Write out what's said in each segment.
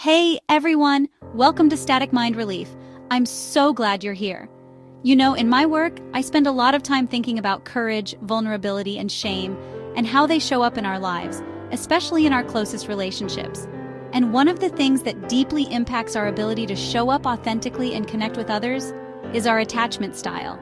Hey everyone, welcome to Static Mind Relief. I'm so glad you're here. You know, in my work, I spend a lot of time thinking about courage, vulnerability, and shame, and how they show up in our lives, especially in our closest relationships. And one of the things that deeply impacts our ability to show up authentically and connect with others is our attachment style.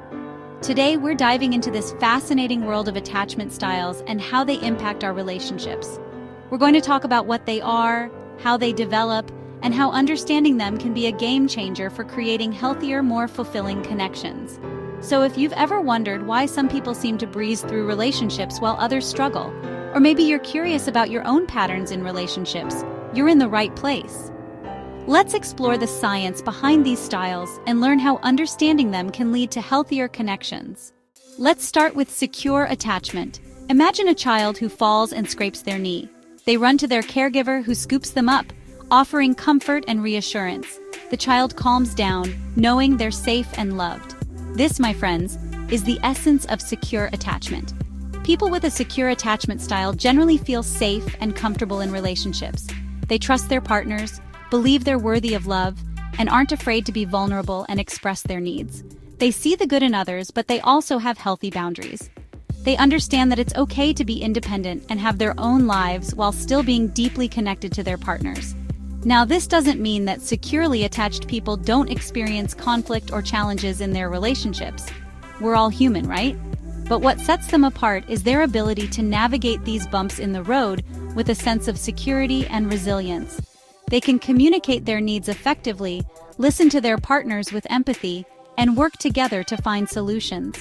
Today, we're diving into this fascinating world of attachment styles and how they impact our relationships. We're going to talk about what they are, how they develop, and how understanding them can be a game changer for creating healthier, more fulfilling connections. So if you've ever wondered why some people seem to breeze through relationships while others struggle, or maybe you're curious about your own patterns in relationships, you're in the right place. Let's explore the science behind these styles and learn how understanding them can lead to healthier connections. Let's start with secure attachment. Imagine a child who falls and scrapes their knee. They run to their caregiver who scoops them up, offering comfort and reassurance. The child calms down, knowing they're safe and loved. This, my friends, is the essence of secure attachment. People with a secure attachment style generally feel safe and comfortable in relationships. They trust their partners, believe they're worthy of love, and aren't afraid to be vulnerable and express their needs. They see the good in others, but they also have healthy boundaries. They understand that it's okay to be independent and have their own lives while still being deeply connected to their partners. Now, this doesn't mean that securely attached people don't experience conflict or challenges in their relationships. We're all human, right? But what sets them apart is their ability to navigate these bumps in the road with a sense of security and resilience. They can communicate their needs effectively, listen to their partners with empathy, and work together to find solutions.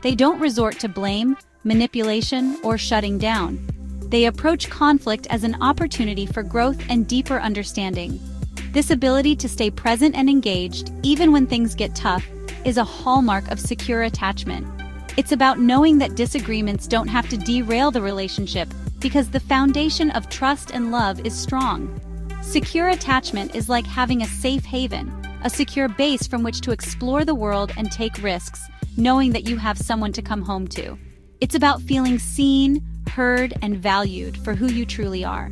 They don't resort to blame, manipulation, or shutting down. They approach conflict as an opportunity for growth and deeper understanding. This ability to stay present and engaged, even when things get tough, is a hallmark of secure attachment. It's about knowing that disagreements don't have to derail the relationship because the foundation of trust and love is strong. Secure attachment is like having a safe haven, a secure base from which to explore the world and take risks, knowing that you have someone to come home to. It's about feeling seen, heard, and valued for who you truly are.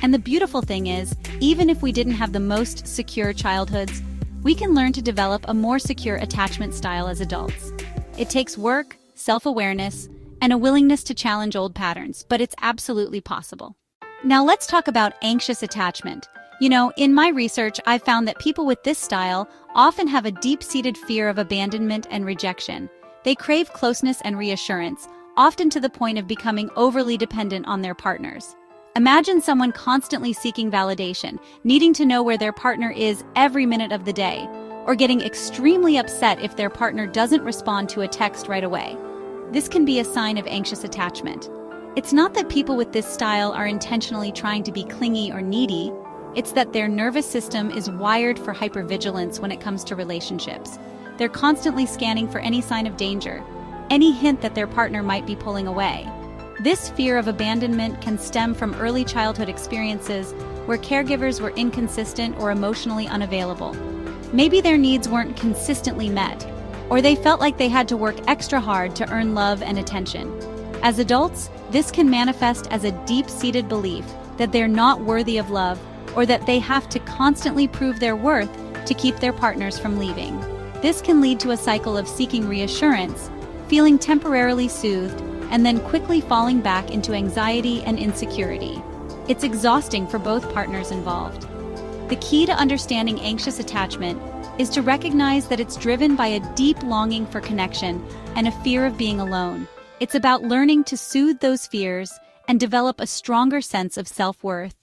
And the beautiful thing is, even if we didn't have the most secure childhoods, we can learn to develop a more secure attachment style as adults. It takes work, self-awareness, and a willingness to challenge old patterns, but it's absolutely possible. Now let's talk about anxious attachment. You know, in my research, I've found that people with this style often have a deep-seated fear of abandonment and rejection. They crave closeness and reassurance, often to the point of becoming overly dependent on their partners. Imagine someone constantly seeking validation, needing to know where their partner is every minute of the day, or getting extremely upset if their partner doesn't respond to a text right away. This can be a sign of anxious attachment. It's not that people with this style are intentionally trying to be clingy or needy. It's that their nervous system is wired for hypervigilance when it comes to relationships. They're constantly scanning for any sign of danger, any hint that their partner might be pulling away. This fear of abandonment can stem from early childhood experiences where caregivers were inconsistent or emotionally unavailable. Maybe their needs weren't consistently met, or they felt like they had to work extra hard to earn love and attention. As adults, this can manifest as a deep-seated belief that they're not worthy of love, or that they have to constantly prove their worth to keep their partners from leaving. This can lead to a cycle of seeking reassurance, feeling temporarily soothed, and then quickly falling back into anxiety and insecurity. It's exhausting for both partners involved. The key to understanding anxious attachment is to recognize that it's driven by a deep longing for connection and a fear of being alone. It's about learning to soothe those fears and develop a stronger sense of self-worth.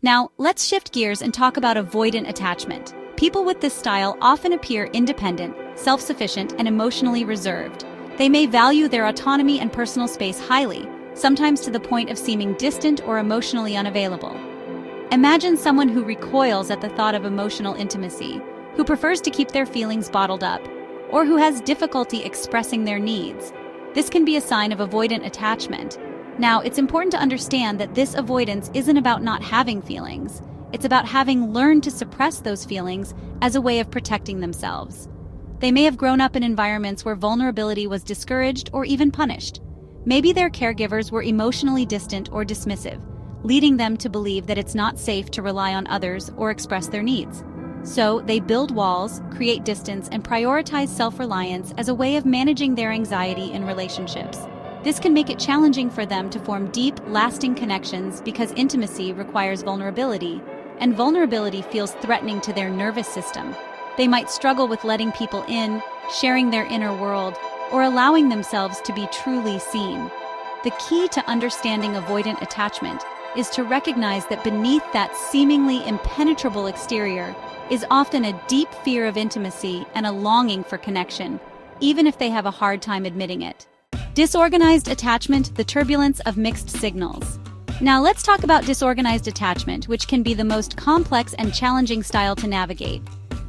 Now, let's shift gears and talk about avoidant attachment. People with this style often appear independent, self-sufficient, and emotionally reserved. They may value their autonomy and personal space highly, sometimes to the point of seeming distant or emotionally unavailable. Imagine someone who recoils at the thought of emotional intimacy, who prefers to keep their feelings bottled up, or who has difficulty expressing their needs. This can be a sign of avoidant attachment. Now, it's important to understand that this avoidance isn't about not having feelings. It's about having learned to suppress those feelings as a way of protecting themselves. They may have grown up in environments where vulnerability was discouraged or even punished. Maybe their caregivers were emotionally distant or dismissive, leading them to believe that it's not safe to rely on others or express their needs. So, they build walls, create distance, and prioritize self-reliance as a way of managing their anxiety in relationships. This can make it challenging for them to form deep, lasting connections because intimacy requires vulnerability, and vulnerability feels threatening to their nervous system. They might struggle with letting people in, sharing their inner world, or allowing themselves to be truly seen. The key to understanding avoidant attachment is to recognize that beneath that seemingly impenetrable exterior is often a deep fear of intimacy and a longing for connection, even if they have a hard time admitting it. Disorganized attachment, the turbulence of mixed signals. Now let's talk about disorganized attachment, which can be the most complex and challenging style to navigate.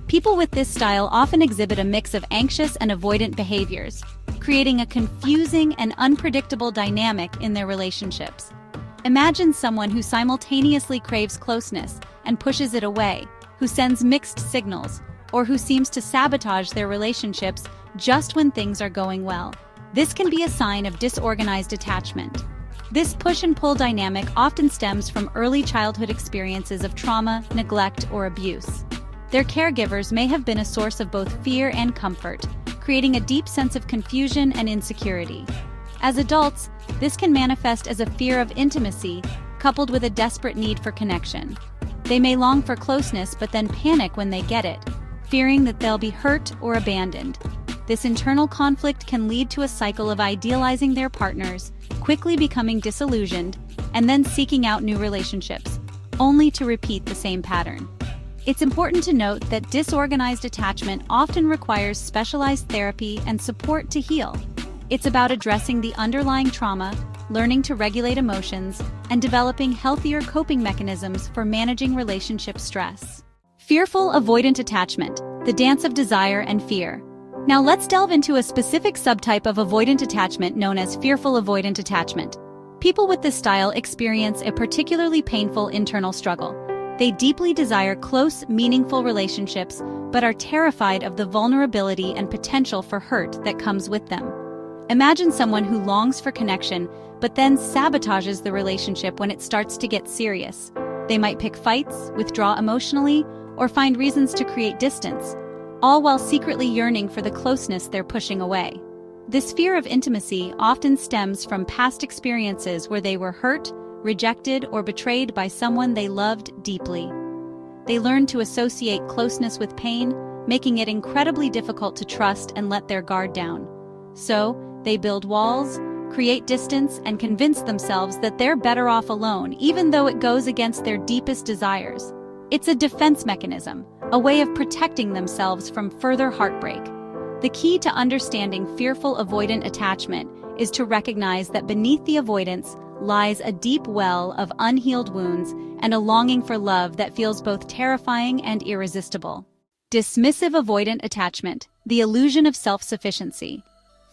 People with this style often exhibit a mix of anxious and avoidant behaviors, creating a confusing and unpredictable dynamic in their relationships. Imagine someone who simultaneously craves closeness and pushes it away, who sends mixed signals, or who seems to sabotage their relationships just when things are going well. This can be a sign of disorganized attachment. This push and pull dynamic often stems from early childhood experiences of trauma, neglect, or abuse. Their caregivers may have been a source of both fear and comfort, creating a deep sense of confusion and insecurity. As adults, this can manifest as a fear of intimacy, coupled with a desperate need for connection. They may long for closeness but then panic when they get it, fearing that they'll be hurt or abandoned. This internal conflict can lead to a cycle of idealizing their partners, quickly becoming disillusioned, and then seeking out new relationships, only to repeat the same pattern. It's important to note that disorganized attachment often requires specialized therapy and support to heal. It's about addressing the underlying trauma, learning to regulate emotions, and developing healthier coping mechanisms for managing relationship stress. Fearful avoidant attachment, the dance of desire and fear. Now let's delve into a specific subtype of avoidant attachment known as fearful avoidant attachment. People with this style experience a particularly painful internal struggle. They deeply desire close, meaningful relationships, but are terrified of the vulnerability and potential for hurt that comes with them. Imagine someone who longs for connection, but then sabotages the relationship when it starts to get serious. They might pick fights, withdraw emotionally, or find reasons to create distance, all while secretly yearning for the closeness they're pushing away. This fear of intimacy often stems from past experiences where they were hurt, rejected, or betrayed by someone they loved deeply. They learn to associate closeness with pain, making it incredibly difficult to trust and let their guard down. So, they build walls, create distance, and convince themselves that they're better off alone, even though it goes against their deepest desires. It's a defense mechanism, a way of protecting themselves from further heartbreak. The key to understanding fearful avoidant attachment is to recognize that beneath the avoidance lies a deep well of unhealed wounds and a longing for love that feels both terrifying and irresistible. Dismissive avoidant attachment, the illusion of self-sufficiency.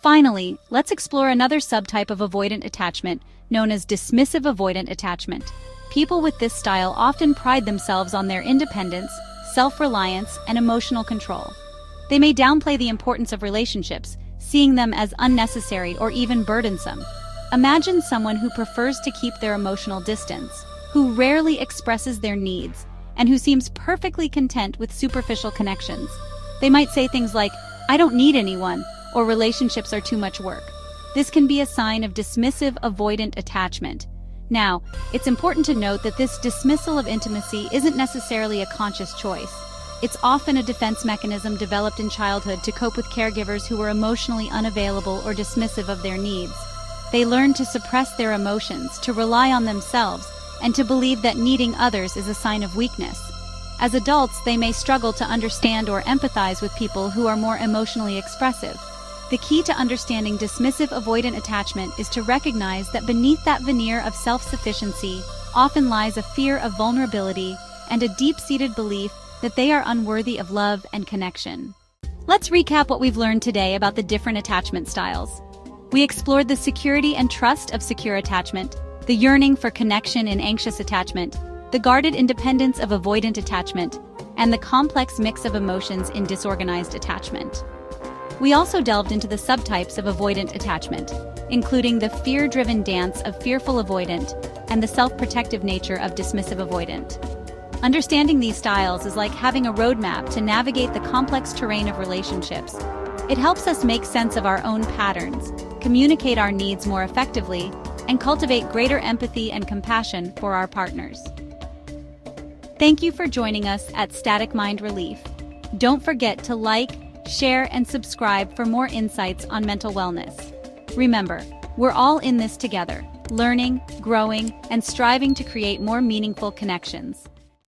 Finally, let's explore another subtype of avoidant attachment known as dismissive avoidant attachment. People with this style often pride themselves on their independence, self-reliance, and emotional control. They may downplay the importance of relationships, seeing them as unnecessary or even burdensome. Imagine someone who prefers to keep their emotional distance, who rarely expresses their needs, and who seems perfectly content with superficial connections. They might say things like, "I don't need anyone," or "relationships are too much work." This can be a sign of dismissive avoidant attachment. Now, it's important to note that this dismissal of intimacy isn't necessarily a conscious choice. It's often a defense mechanism developed in childhood to cope with caregivers who were emotionally unavailable or dismissive of their needs. They learn to suppress their emotions, to rely on themselves, and to believe that needing others is a sign of weakness. As adults, they may struggle to understand or empathize with people who are more emotionally expressive. The key to understanding dismissive avoidant attachment is to recognize that beneath that veneer of self-sufficiency often lies a fear of vulnerability and a deep-seated belief that they are unworthy of love and connection. Let's recap what we've learned today about the different attachment styles. We explored the security and trust of secure attachment, the yearning for connection in anxious attachment, the guarded independence of avoidant attachment, and the complex mix of emotions in disorganized attachment. We also delved into the subtypes of avoidant attachment, including the fear-driven dance of fearful avoidant, and the self-protective nature of dismissive avoidant. Understanding these styles is like having a roadmap to navigate the complex terrain of relationships. It helps us make sense of our own patterns, communicate our needs more effectively, and cultivate greater empathy and compassion for our partners. Thank you for joining us at Static Mind Relief. Don't forget to like, share, and subscribe for more insights on mental wellness. Remember, we're all in this together, learning, growing, and striving to create more meaningful connections.